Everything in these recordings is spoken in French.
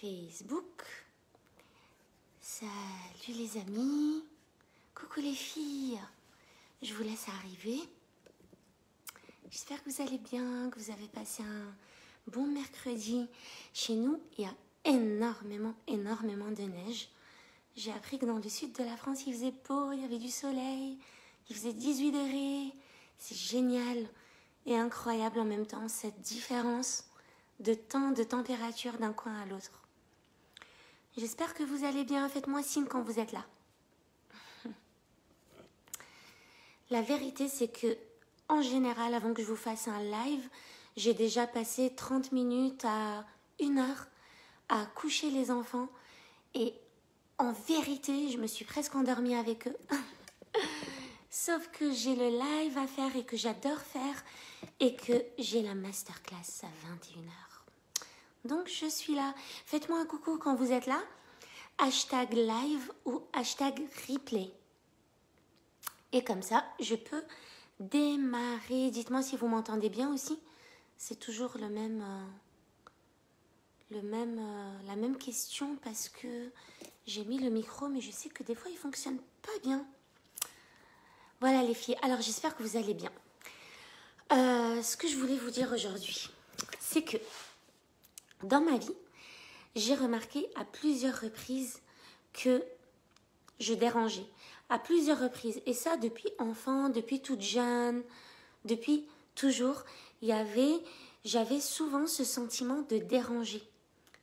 Facebook. Salut les amis. Coucou les filles. Je vous laisse arriver. J'espère que vous allez bien, que vous avez passé un bon mercredi. Chez nous, il y a énormément de neige. J'ai appris que dans le sud de la France, il faisait beau, il y avait du soleil, il faisait 18 degrés. C'est génial et incroyable en même temps, cette différence de temps, de température d'un coin à l'autre. J'espère que vous allez bien. Faites-moi signe quand vous êtes là. La vérité, c'est que, en général, avant que je vous fasse un live, j'ai déjà passé 30 minutes à 1 heure à coucher les enfants. Et en vérité, je me suis presque endormie avec eux. Sauf que j'ai le live à faire et que j'adore faire et que j'ai la masterclass à 21 heures. Donc, je suis là. Faites-moi un coucou quand vous êtes là. Hashtag live ou hashtag replay. Et comme ça, je peux démarrer. Dites-moi si vous m'entendez bien aussi. C'est toujours la même question parce que j'ai mis le micro, mais je sais que des fois, il ne fonctionne pas bien. Voilà les filles. Alors, j'espère que vous allez bien. Ce que je voulais vous dire aujourd'hui, c'est que dans ma vie, j'ai remarqué à plusieurs reprises que je dérangeais. À plusieurs reprises. Et ça, depuis enfant, depuis toute jeune, depuis toujours, j'avais souvent ce sentiment de déranger.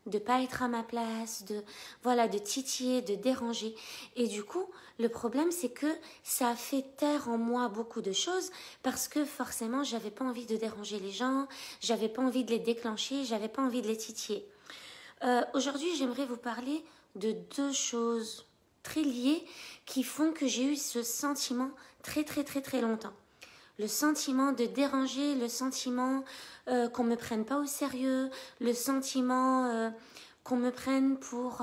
De pas être à ma place, de titiller, de déranger. Et du coup, le problème, c'est que ça a fait taire en moi beaucoup de choses parce que forcément, j'avais pas envie de déranger les gens, j'avais pas envie de les déclencher, j'avais pas envie de les titiller. Aujourd'hui, j'aimerais vous parler de 2 choses très liées qui font que j'ai eu ce sentiment très longtemps. Le sentiment de déranger, le sentiment qu'on me prenne pas au sérieux, le sentiment qu'on me prenne pour,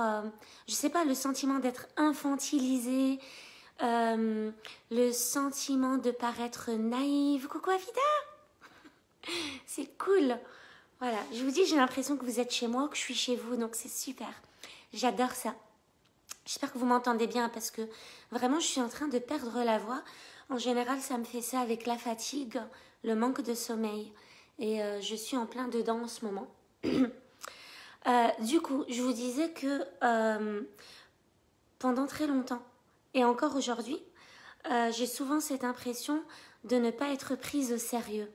je sais pas, le sentiment d'être infantilisée, le sentiment de paraître naïve. Coucou Afida, c'est cool. Voilà, je vous dis, j'ai l'impression que vous êtes chez moi, que je suis chez vous, donc c'est super. J'adore ça. J'espère que vous m'entendez bien parce que vraiment, je suis en train de perdre la voix. En général, ça me fait ça avec la fatigue, le manque de sommeil. Et je suis en plein dedans en ce moment. Du coup, je vous disais que pendant très longtemps, et encore aujourd'hui, j'ai souvent cette impression de ne pas être prise au sérieux.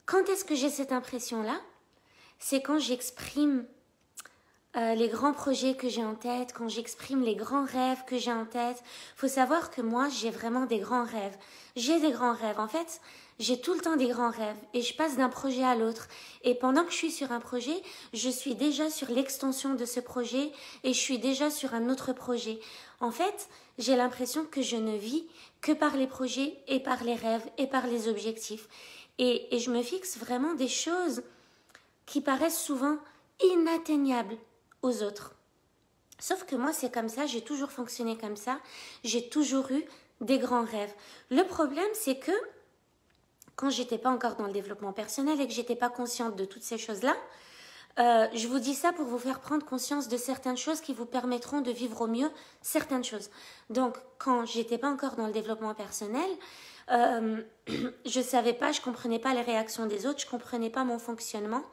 Quand est-ce que j'ai cette impression-là ? C'est quand j'exprime les grands projets que j'ai en tête, quand j'exprime les grands rêves que j'ai en tête. Il faut savoir que moi, j'ai vraiment des grands rêves. J'ai des grands rêves. En fait, j'ai tout le temps des grands rêves et je passe d'un projet à l'autre. Et pendant que je suis sur un projet, je suis déjà sur l'extension de ce projet et je suis déjà sur un autre projet. En fait, j'ai l'impression que je ne vis que par les projets et par les rêves et par les objectifs. Et je me fixe vraiment des choses qui paraissent souvent inatteignables aux autres. Sauf que moi, c'est comme ça, j'ai toujours fonctionné comme ça, j'ai toujours eu des grands rêves. Le problème, c'est que quand j'étais pas encore dans le développement personnel et que j'étais pas consciente de toutes ces choses-là, je vous dis ça pour vous faire prendre conscience de certaines choses qui vous permettront de vivre au mieux certaines choses. Donc, quand j'étais pas encore dans le développement personnel, je savais pas, je comprenais pas les réactions des autres, je comprenais pas mon fonctionnement.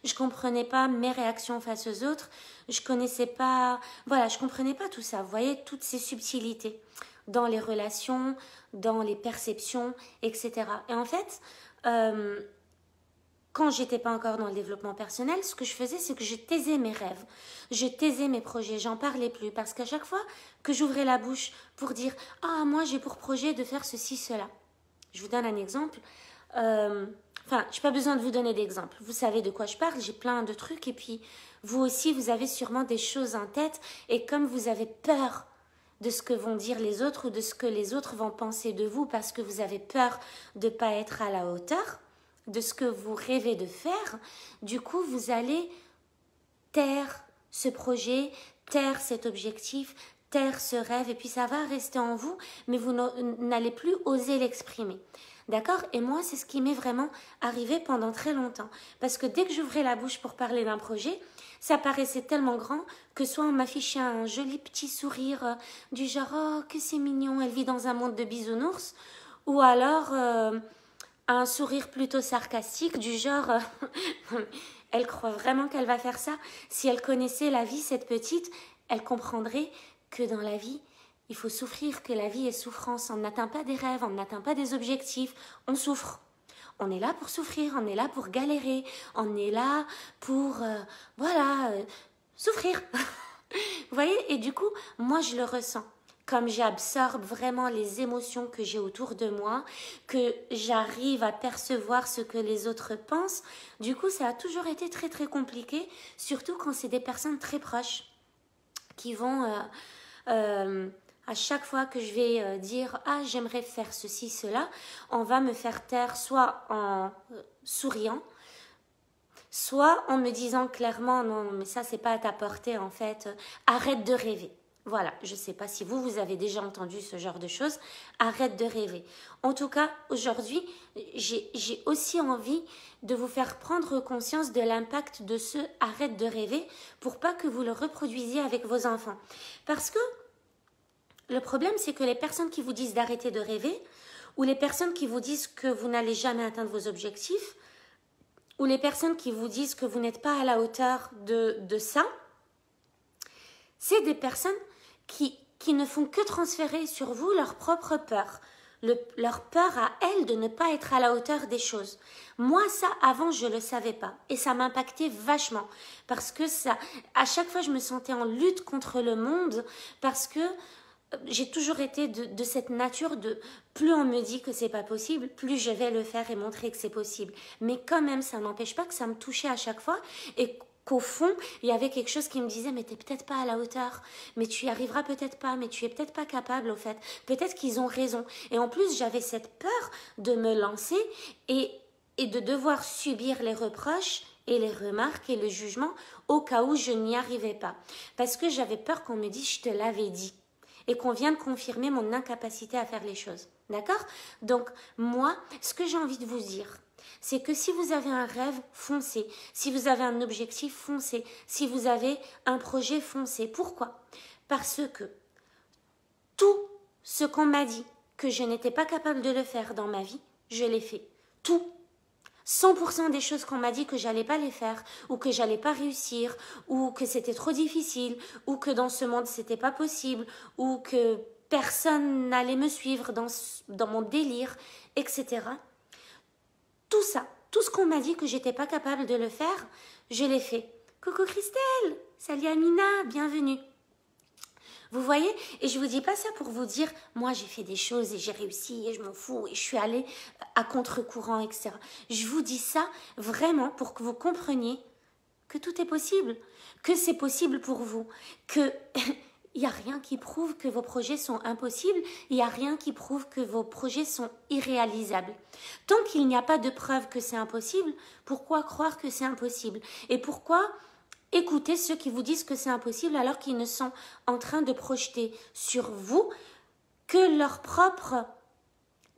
Je comprenais pas mes réactions face aux autres. Je comprenais pas tout ça. Vous voyez, toutes ces subtilités dans les relations, dans les perceptions, etc. Et en fait, quand j'étais pas encore dans le développement personnel, ce que je faisais, c'est que je taisais mes rêves. Je taisais mes projets. J'en parlais plus. Parce qu'à chaque fois que j'ouvrais la bouche pour dire « Ah, moi, j'ai pour projet de faire ceci, cela. » Je vous donne un exemple. Enfin, je n'ai pas besoin de vous donner d'exemple. Vous savez de quoi je parle, j'ai plein de trucs. Et puis, vous aussi, vous avez sûrement des choses en tête. Et comme vous avez peur de ce que vont dire les autres ou de ce que les autres vont penser de vous parce que vous avez peur de ne pas être à la hauteur de ce que vous rêvez de faire, du coup, vous allez taire ce projet, taire cet objectif, taire ce rêve. Et puis, ça va rester en vous, mais vous n'allez plus oser l'exprimer. D'accord? Et moi, c'est ce qui m'est vraiment arrivé pendant très longtemps. Parce que dès que j'ouvrais la bouche pour parler d'un projet, ça paraissait tellement grand que soit on m'affichait un joli petit sourire du genre « Oh, que c'est mignon, elle vit dans un monde de bisounours » ou alors un sourire plutôt sarcastique du genre elle croit vraiment qu'elle va faire ça. Si elle connaissait la vie, cette petite, elle comprendrait que dans la vie, il faut souffrir, que la vie est souffrance. On n'atteint pas des rêves, on n'atteint pas des objectifs, on souffre. On est là pour souffrir, on est là pour galérer, on est là pour, souffrir. Vous voyez? Et du coup, moi, je le ressens. Comme j'absorbe vraiment les émotions que j'ai autour de moi, que j'arrive à percevoir ce que les autres pensent, du coup, ça a toujours été très, très compliqué, surtout quand c'est des personnes très proches qui vont... à chaque fois que je vais dire « Ah, j'aimerais faire ceci, cela », on va me faire taire soit en souriant, soit en me disant clairement « Non, mais ça, c'est pas à ta portée, en fait. Arrête de rêver. » Voilà, je ne sais pas si vous avez déjà entendu ce genre de choses. Arrête de rêver. En tout cas, aujourd'hui, j'ai aussi envie de vous faire prendre conscience de l'impact de ce « arrête de rêver » pour pas que vous le reproduisiez avec vos enfants. Parce que le problème, c'est que les personnes qui vous disent d'arrêter de rêver, ou les personnes qui vous disent que vous n'allez jamais atteindre vos objectifs, ou les personnes qui vous disent que vous n'êtes pas à la hauteur de ça, c'est des personnes qui ne font que transférer sur vous leur propre peur, leur peur à elles de ne pas être à la hauteur des choses. Moi, ça, avant, je ne le savais pas. Et ça m'impactait vachement. Parce que ça, à chaque fois, je me sentais en lutte contre le monde, parce que j'ai toujours été de cette nature de plus on me dit que c'est pas possible, plus je vais le faire et montrer que c'est possible. Mais quand même, ça n'empêche pas que ça me touchait à chaque fois et qu'au fond, il y avait quelque chose qui me disait mais t'es peut-être pas à la hauteur, mais tu y arriveras peut-être pas, mais tu es peut-être pas capable au fait. Peut-être qu'ils ont raison. Et en plus, j'avais cette peur de me lancer et de devoir subir les reproches et les remarques et le jugement au cas où je n'y arrivais pas. Parce que j'avais peur qu'on me dise je te l'avais dit. Et qu'on vient de confirmer mon incapacité à faire les choses. D'accord? Donc, moi, ce que j'ai envie de vous dire, c'est que si vous avez un rêve, foncez. Si vous avez un objectif, foncez. Si vous avez un projet, foncez. Pourquoi? Parce que tout ce qu'on m'a dit que je n'étais pas capable de le faire dans ma vie, je l'ai fait. Tout. 100% des choses qu'on m'a dit que j'allais pas les faire, ou que j'allais pas réussir, ou que c'était trop difficile, ou que dans ce monde c'était pas possible, ou que personne n'allait me suivre dans mon délire, etc. Tout ça, tout ce qu'on m'a dit que j'étais pas capable de le faire, je l'ai fait. Coucou Christelle, salut Amina, bienvenue. Vous voyez? Et je vous dis pas ça pour vous dire, moi j'ai fait des choses et j'ai réussi et je m'en fous et je suis allée à contre-courant, etc. Je vous dis ça vraiment pour que vous compreniez que tout est possible, que c'est possible pour vous, que il n'y a rien qui prouve que vos projets sont impossibles, il n'y a rien qui prouve que vos projets sont irréalisables. Tant qu'il n'y a pas de preuve que c'est impossible, pourquoi croire que c'est impossible? Et pourquoi écoutez ceux qui vous disent que c'est impossible alors qu'ils ne sont en train de projeter sur vous que leur propre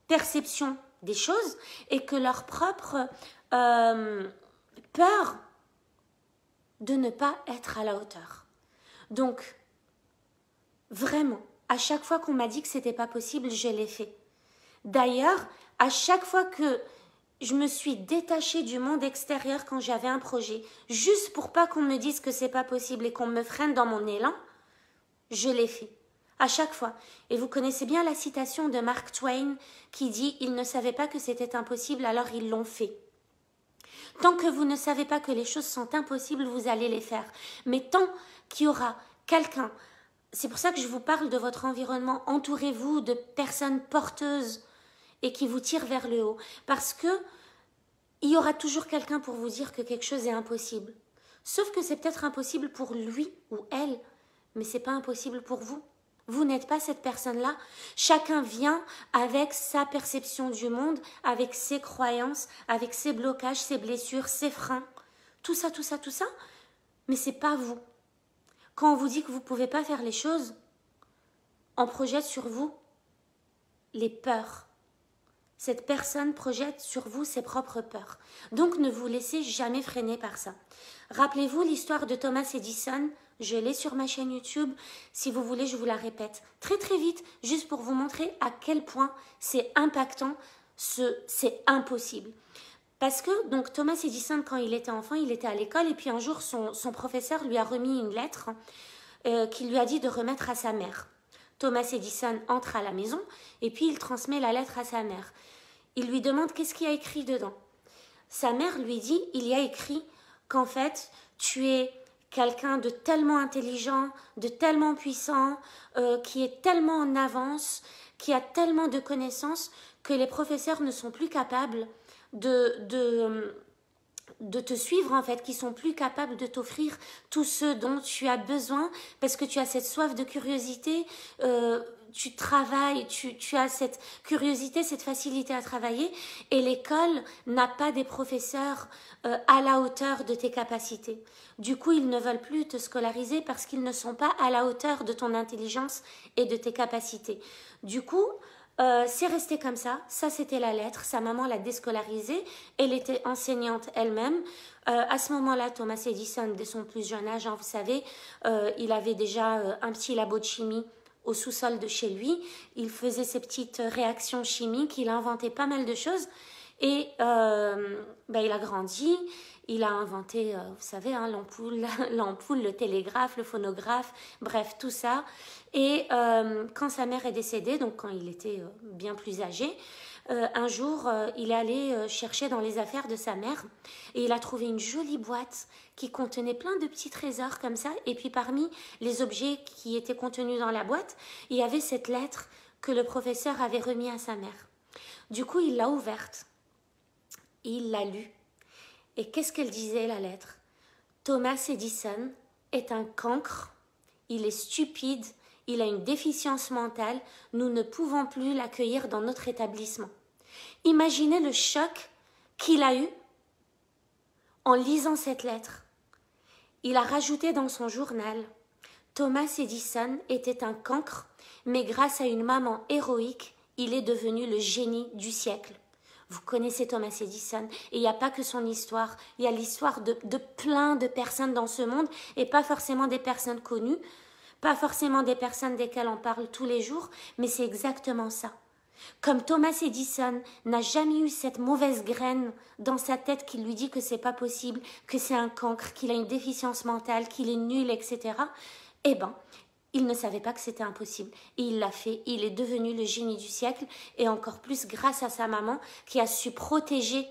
perception des choses et que leur propre peur de ne pas être à la hauteur. Donc, vraiment, à chaque fois qu'on m'a dit que c'était pas possible, je l'ai fait. D'ailleurs, à chaque fois que je me suis détachée du monde extérieur quand j'avais un projet, juste pour pas qu'on me dise que c'est pas possible et qu'on me freine dans mon élan, je l'ai fait. À chaque fois. Et vous connaissez bien la citation de Mark Twain qui dit « Ils ne savaient pas que c'était impossible, alors ils l'ont fait ». Tant que vous ne savez pas que les choses sont impossibles, vous allez les faire. Mais tant qu'il y aura quelqu'un, c'est pour ça que je vous parle de votre environnement, entourez-vous de personnes porteuses et qui vous tirent vers le haut. Parce que il y aura toujours quelqu'un pour vous dire que quelque chose est impossible. Sauf que c'est peut-être impossible pour lui ou elle, mais c'est pas impossible pour vous. Vous n'êtes pas cette personne-là. Chacun vient avec sa perception du monde, avec ses croyances, avec ses blocages, ses blessures, ses freins. Tout ça, tout ça, tout ça. Mais c'est pas vous. Quand on vous dit que vous ne pouvez pas faire les choses, on projette sur vous les peurs, Cette personne projette sur vous ses propres peurs. Donc ne vous laissez jamais freiner par ça. Rappelez-vous l'histoire de Thomas Edison. Je l'ai sur ma chaîne YouTube. Si vous voulez, je vous la répète très très vite, juste pour vous montrer à quel point c'est impactant, c'est impossible. Parce que donc Thomas Edison, quand il était enfant, il était à l'école et puis un jour, son professeur lui a remis une lettre qui lui a dit de remettre à sa mère. Thomas Edison entre à la maison et puis il transmet la lettre à sa mère. Il lui demande qu'est-ce qu'il y a écrit dedans. Sa mère lui dit, il y a écrit qu'en fait, tu es quelqu'un de tellement intelligent, de tellement puissant, qui est tellement en avance, qui a tellement de connaissances que les professeurs ne sont plus capables de te suivre en fait, qui sont plus capables de t'offrir tout ce dont tu as besoin parce que tu as cette soif de curiosité, tu travailles, tu as cette curiosité, cette facilité à travailler et l'école n'a pas des professeurs à la hauteur de tes capacités. Du coup, ils ne veulent plus te scolariser parce qu'ils ne sont pas à la hauteur de ton intelligence et de tes capacités. Du coup, c'est resté comme ça c'était la lettre, sa maman l'a déscolarisée, elle était enseignante elle-même. À ce moment-là, Thomas Edison, dès son plus jeune âge, hein, vous savez, il avait déjà un petit labo de chimie au sous-sol de chez lui, il faisait ses petites réactions chimiques, il a inventé pas mal de choses et il a grandi. Il a inventé, vous savez, hein, l'ampoule, le télégraphe, le phonographe, bref, tout ça. Et quand sa mère est décédée, donc quand il était bien plus âgé, un jour, il est allé chercher dans les affaires de sa mère et il a trouvé une jolie boîte qui contenait plein de petits trésors comme ça. Et puis parmi les objets qui étaient contenus dans la boîte, il y avait cette lettre que le professeur avait remise à sa mère. Du coup, il l'a ouverte. Il l'a lue. Et qu'est-ce qu'elle disait, la lettre? Thomas Edison est un cancre, il est stupide, il a une déficience mentale, nous ne pouvons plus l'accueillir dans notre établissement. Imaginez le choc qu'il a eu en lisant cette lettre. Il a rajouté dans son journal, Thomas Edison était un cancre, mais grâce à une maman héroïque, il est devenu le génie du siècle. Vous connaissez Thomas Edison et il n'y a pas que son histoire, il y a l'histoire de plein de personnes dans ce monde et pas forcément des personnes connues, pas forcément des personnes desquelles on parle tous les jours, mais c'est exactement ça. Comme Thomas Edison n'a jamais eu cette mauvaise graine dans sa tête qui lui dit que c'est pas possible, que c'est un cancre, qu'il a une déficience mentale, qu'il est nul, etc., eh ben, il ne savait pas que c'était impossible. Et il l'a fait. Il est devenu le génie du siècle. Et encore plus grâce à sa maman qui a su protéger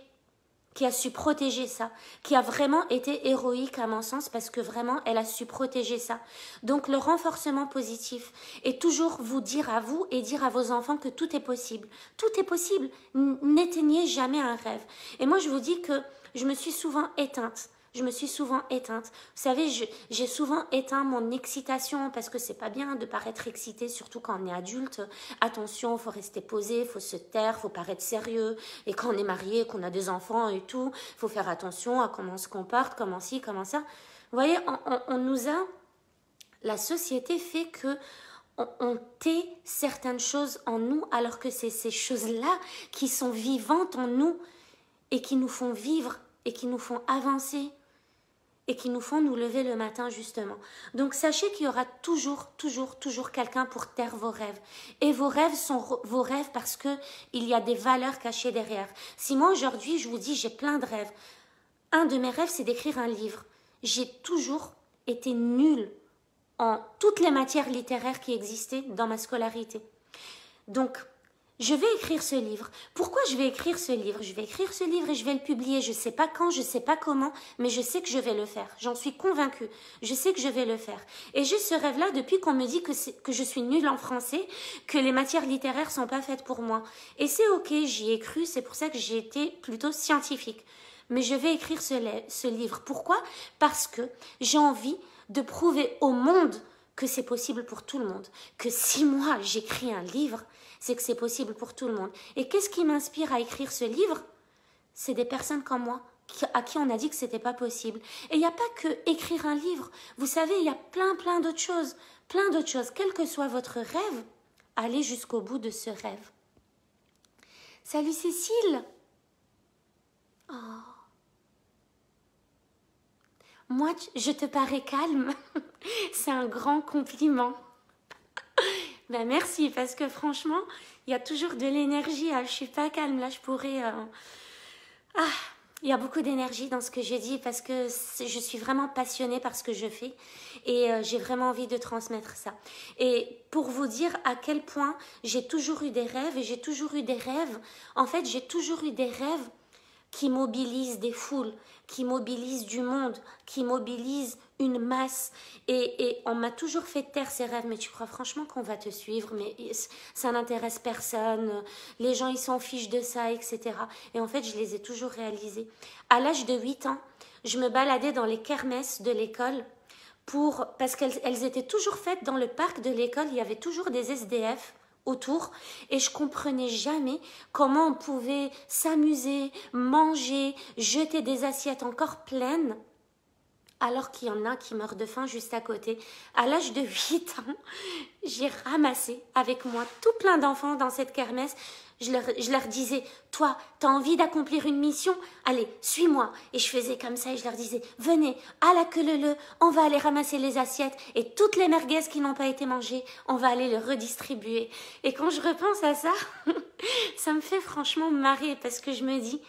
ça. Qui a vraiment été héroïque à mon sens parce que vraiment elle a su protéger ça. Donc le renforcement positif est toujours vous dire à vous et dire à vos enfants que tout est possible. Tout est possible. N'éteignez jamais un rêve. Et moi je vous dis que je me suis souvent éteinte. Vous savez, j'ai souvent éteint mon excitation parce que c'est pas bien de paraître excité, surtout quand on est adulte. Attention, faut rester posé, faut se taire, faut paraître sérieux. Et quand on est marié, qu'on a des enfants et tout, faut faire attention à comment on se comporte, comment ci, comment ça. Vous voyez, on nous a... La société fait que on tait certaines choses en nous alors que c'est ces choses-là qui sont vivantes en nous et qui nous font vivre et qui nous font avancer et qui nous font nous lever le matin justement. Donc sachez qu'il y aura toujours quelqu'un pour taire vos rêves. Et vos rêves sont vos rêves parce que il y a des valeurs cachées derrière. Si moi aujourd'hui je vous dis j'ai plein de rêves, un de mes rêves c'est d'écrire un livre. J'ai toujours été nulle en toutes les matières littéraires qui existaient dans ma scolarité. Donc je vais écrire ce livre. Pourquoi je vais écrire ce livre? Je vais écrire ce livre et je vais le publier. Je ne sais pas quand, je ne sais pas comment, mais je sais que je vais le faire. J'en suis convaincue. Je sais que je vais le faire. Et j'ai ce rêve-là depuis qu'on me dit que je suis nulle en français, que les matières littéraires ne sont pas faites pour moi. Et c'est ok, j'y ai cru, c'est pour ça que j'ai été plutôt scientifique. Mais je vais écrire ce livre. Pourquoi? Parce que j'ai envie de prouver au monde que c'est possible pour tout le monde. Que si moi j'écris un livre, c'est que c'est possible pour tout le monde. Et qu'est-ce qui m'inspire à écrire ce livre? C'est des personnes comme moi, à qui on a dit que c'était pas possible. Et il n'y a pas que écrire un livre. Vous savez, il y a plein d'autres choses. Plein d'autres choses. Quel que soit votre rêve, allez jusqu'au bout de ce rêve. Salut Cécile. Oh. Moi, je te parais calme. C'est un grand compliment. Ben merci, parce que franchement, il y a toujours de l'énergie. Je suis pas calme, là, je pourrais... il y a beaucoup d'énergie dans ce que je dis parce que je suis vraiment passionnée par ce que je fais et j'ai vraiment envie de transmettre ça. Et pour vous dire à quel point j'ai toujours eu des rêves et j'ai toujours eu des rêves, en fait, j'ai toujours eu des rêves qui mobilise des foules, qui mobilise du monde, qui mobilise une masse. Et on m'a toujours fait taire ces rêves. Mais tu crois franchement qu'on va te suivre? Mais ça n'intéresse personne. Les gens, ils s'en fichent de ça, etc. Et en fait, je les ai toujours réalisés. À l'âge de 8 ans, je me baladais dans les kermesses de l'école parce qu'elles étaient toujours faites dans le parc de l'école. Il y avait toujours des SDF autour et je comprenais jamais comment on pouvait s'amuser, manger, jeter des assiettes encore pleines alors qu'il y en a qui meurent de faim juste à côté. À l'âge de 8 ans, j'ai ramassé avec moi tout plein d'enfants dans cette kermesse. Je leur disais, toi, t'as envie d'accomplir une mission? Allez, suis-moi. Et je faisais comme ça et je leur disais, venez, à la queue leu, on va aller ramasser les assiettes et toutes les merguez qui n'ont pas été mangées, on va aller les redistribuer. Et quand je repense à ça, ça me fait franchement marrer parce que je me dis,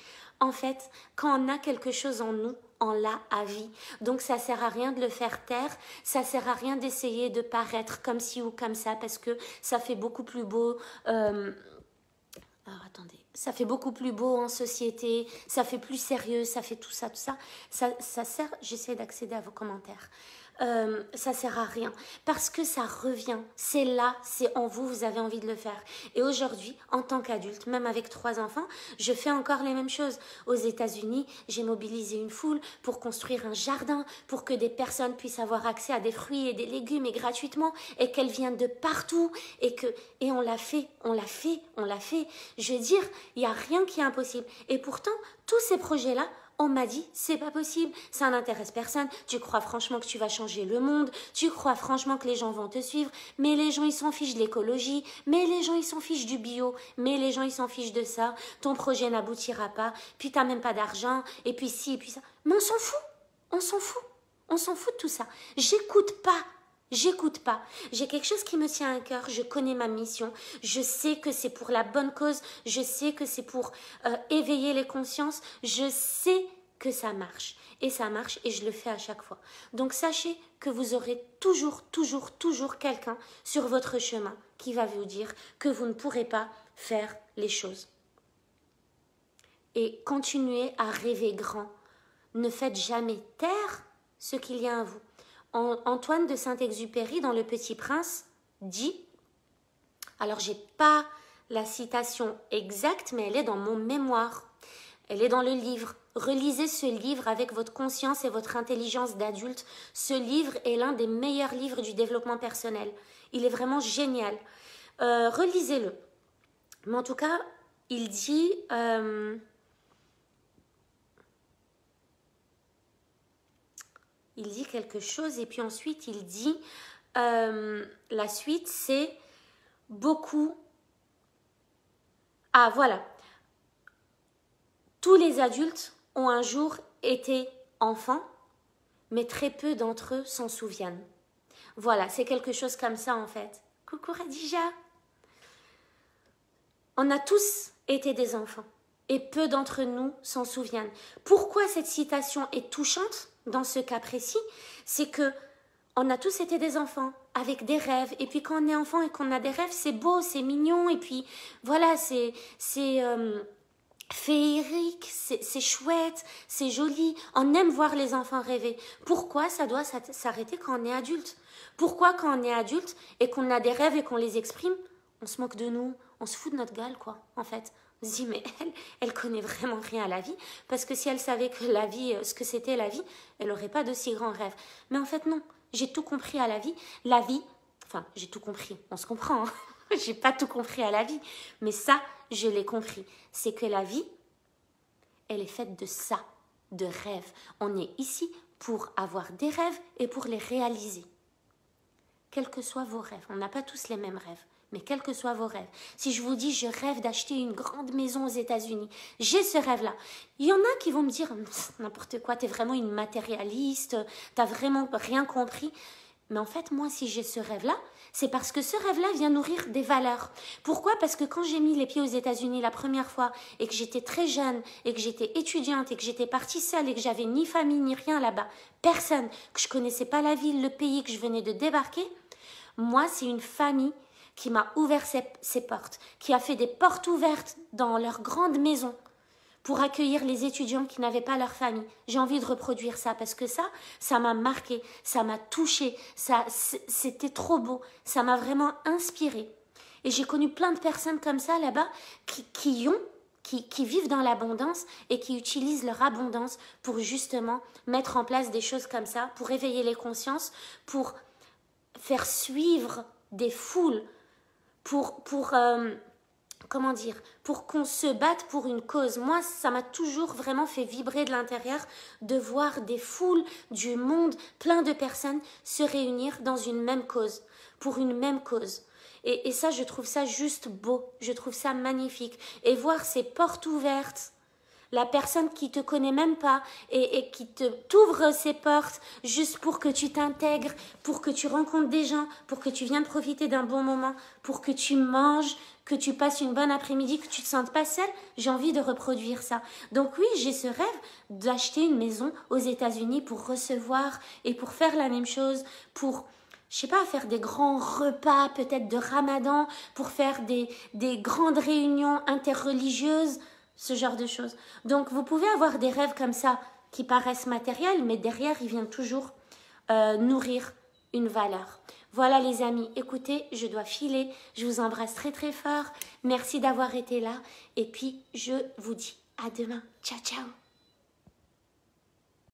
en fait, quand on a quelque chose en nous, on l'a à vie. Donc ça sert à rien de le faire taire, ça sert à rien d'essayer de paraître comme ci ou comme ça parce que ça fait beaucoup plus beau. Alors attendez, ça fait beaucoup plus beau en société, ça fait plus sérieux, ça fait tout ça, tout ça. Ça sert, j'essaie d'accéder à vos commentaires. Ça sert à rien parce que ça revient, c'est là, c'est en vous, vous avez envie de le faire. Et aujourd'hui, en tant qu'adulte, même avec 3 enfants, je fais encore les mêmes choses. Aux États-Unis, j'ai mobilisé une foule pour construire un jardin, pour que des personnes puissent avoir accès à des fruits et des légumes et gratuitement, et qu'elles viennent de partout, et on l'a fait, on l'a fait, on l'a fait. Je veux dire, il n'y a rien qui est impossible. Et pourtant, tous ces projets-là, on m'a dit, c'est pas possible, ça n'intéresse personne, tu crois franchement que tu vas changer le monde, tu crois franchement que les gens vont te suivre, mais les gens ils s'en fichent de l'écologie, mais les gens ils s'en fichent du bio, mais les gens ils s'en fichent de ça, ton projet n'aboutira pas, puis t'as même pas d'argent, et puis ci, et puis ça. Mais on s'en fout, on s'en fout, on s'en fout de tout ça. J'écoute pas. J'écoute pas. J'ai quelque chose qui me tient à cœur. Je connais ma mission. Je sais que c'est pour la bonne cause. Je sais que c'est pour éveiller les consciences. Je sais que ça marche. Et ça marche et je le fais à chaque fois. Donc sachez que vous aurez toujours, toujours, toujours quelqu'un sur votre chemin qui va vous dire que vous ne pourrez pas faire les choses. Et continuez à rêver grand. Ne faites jamais taire ce qu'il y a en vous. Antoine de Saint-Exupéry, dans Le Petit Prince, dit, alors j'ai pas la citation exacte, mais elle est dans mon mémoire, elle est dans le livre. Relisez ce livre avec votre conscience et votre intelligence d'adulte. Ce livre est l'un des meilleurs livres du développement personnel. Il est vraiment génial. Relisez-le. Mais en tout cas, il dit... il dit quelque chose et puis ensuite il dit la suite c'est beaucoup. Ah voilà, tous les adultes ont un jour été enfants, mais très peu d'entre eux s'en souviennent. Voilà, c'est quelque chose comme ça en fait. Coucou Radija. On a tous été des enfants et peu d'entre nous s'en souviennent. Pourquoi cette citation est touchante dans ce cas précis? C'est que on a tous été des enfants avec des rêves. Et puis quand on est enfant et qu'on a des rêves, c'est beau, c'est mignon. Et puis voilà, c'est féerique, c'est chouette, c'est joli. On aime voir les enfants rêver. Pourquoi ça doit s'arrêter quand on est adulte? Pourquoi quand on est adulte et qu'on a des rêves et qu'on les exprime, on se moque de nous, on se fout de notre gueule, quoi, en fait. On se dit, mais elle connaît vraiment rien à la vie, parce que si elle savait que la vie, ce que c'était la vie, elle n'aurait pas de si grands rêves. Mais en fait, non, j'ai tout compris à la vie. La vie, enfin, j'ai tout compris, on se comprend, hein. J'ai pas tout compris à la vie, mais ça, je l'ai compris. C'est que la vie, elle est faite de ça, de rêves. On est ici pour avoir des rêves et pour les réaliser. Quels que soient vos rêves, on n'a pas tous les mêmes rêves, Mais quels que soient vos rêves, si je vous dis je rêve d'acheter une grande maison aux États-Unis, j'ai ce rêve-là. Il y en a qui vont me dire n'importe quoi, t'es vraiment une matérialiste, t'as vraiment rien compris. Mais en fait, moi, si j'ai ce rêve-là, c'est parce que ce rêve-là vient nourrir des valeurs. Pourquoi? Parce que quand j'ai mis les pieds aux États-Unis la première fois et que j'étais très jeune et que j'étais étudiante et que j'étais partie seule et que j'avais ni famille ni rien là-bas, personne, que je connaissais pas la ville, le pays, que je venais de débarquer, moi, c'est une famille qui m'a ouvert ses portes, qui a fait des portes ouvertes dans leur grande maison pour accueillir les étudiants qui n'avaient pas leur famille. J'ai envie de reproduire ça parce que ça m'a marqué, ça m'a touché, c'était trop beau, ça m'a vraiment inspiré. Et j'ai connu plein de personnes comme ça là-bas qui vivent dans l'abondance et qui utilisent leur abondance pour justement mettre en place des choses comme ça, pour éveiller les consciences, pour faire suivre des foules, comment dire, pour qu'on se batte pour une cause. Moi, ça m'a toujours vraiment fait vibrer de l'intérieur de voir des foules du monde, plein de personnes se réunir dans une même cause, pour une même cause. Et ça, je trouve ça juste beau, je trouve ça magnifique. Et voir ces portes ouvertes, la personne qui te connaît même pas et qui t'ouvre ses portes juste pour que tu t'intègres, pour que tu rencontres des gens, pour que tu viennes profiter d'un bon moment, pour que tu manges, que tu passes une bonne après-midi, que tu te sentes pas seule, j'ai envie de reproduire ça. Donc oui, j'ai ce rêve d'acheter une maison aux États-Unis pour recevoir et pour faire la même chose, pour, je sais pas, faire des grands repas peut-être de Ramadan, pour faire des grandes réunions interreligieuses, ce genre de choses. Donc, vous pouvez avoir des rêves comme ça qui paraissent matériels, mais derrière, ils viennent toujours nourrir une valeur. Voilà les amis, écoutez, je dois filer. Je vous embrasse très très fort. Merci d'avoir été là. Et puis, je vous dis à demain. Ciao, ciao.